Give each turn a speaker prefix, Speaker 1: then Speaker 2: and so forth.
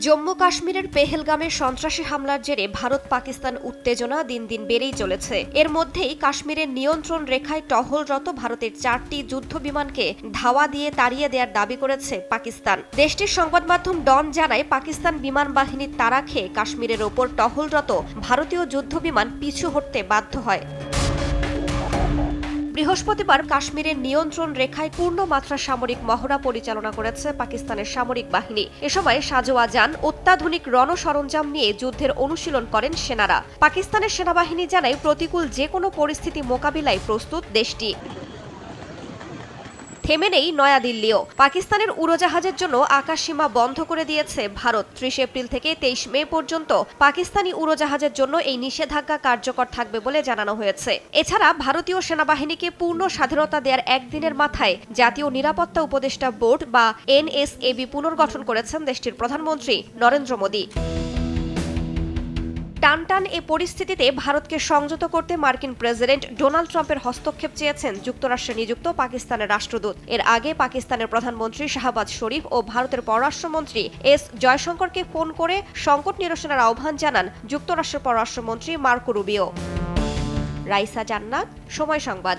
Speaker 1: জম্মু কাশ্মীরের পেহেলগামে সন্ত্রাসী হামলার জেরে ভারত পাকিস্তান উত্তেজনা দিন দিন বেড়েই চলেছে। এর মধ্যেই কাশ্মীরের নিয়ন্ত্রণ রেখায় টহলরত ভারতের 4টি যুদ্ধ বিমানকে ধাওয়া দিয়ে তাড়িয়ে দেওয়ার দাবি করেছে পাকিস্তান। দেশটির সংবাদ মাধ্যম ডন জানায়, পাকিস্তান বিমান বাহিনীর তাড়া খেয়ে কাশ্মীরের ওপর টহলরত ভারতীয় যুদ্ধ বিমান পিছু হটতে বাধ্য হয়। বৃহস্পতিবার কাশ্মীরের নিয়ন্ত্রণ রেখায় পূর্ণমাত্রা সামরিক মহড়া পরিচালনা করেছে পাকিস্তানের সামরিক বাহিনী। এ সময় সাজোয়া যান, অত্যাধুনিক রণসরঞ্জাম নিয়ে যুদ্ধের অনুশীলন করেন সেনারা। পাকিস্তানের সেনাবাহিনী জানায়, প্রতিকূল যে কোনো পরিস্থিতি মোকাবিলায় প্রস্তুত দেশটি। থেমে নেই নয়াদিল্লিও। পাকিস্তানের উড়োজাহাজের জন্য আকাশসীমা বন্ধ করে দিয়েছে ভারত। 30 এপ্রিল থেকে 23 মে পর্যন্ত পাকিস্তানি উড়োজাহাজের জন্য এই নিষেধাজ্ঞা কার্যকর থাকবে বলে জানানো হয়েছে। এছাড়া ভারতীয় সেনাবাহিনীকে পূর্ণ স্বাধীনতা দেওয়ার একদিনের মাথায় জাতীয় নিরাপত্তা উপদেষ্টা বোর্ড বা NSAB পুনর্গঠন করেছেন দেশটির প্রধানমন্ত্রী নরেন্দ্র মোদী। টানটান এ পরিস্থিতিতে ভারতকে সংযত করতে মার্কিন প্রেসিডেন্ট ডোনাল্ড ট্রাম্পের হস্তক্ষেপ চেয়েছেন যুক্তরাষ্ট্রে নিযুক্ত পাকিস্তানের রাষ্ট্রদূত। এর আগে পাকিস্তানের প্রধানমন্ত্রী শাহবাজ শরীফ ও ভারতের পররাষ্ট্রমন্ত্রী এস জয়শঙ্করকে ফোন করে সংকট নিরসনের আহ্বান জানান যুক্তরাষ্ট্রের পররাষ্ট্রমন্ত্রী মার্কো রুবিও। রাইসা জান্নাত, সময় সংবাদ।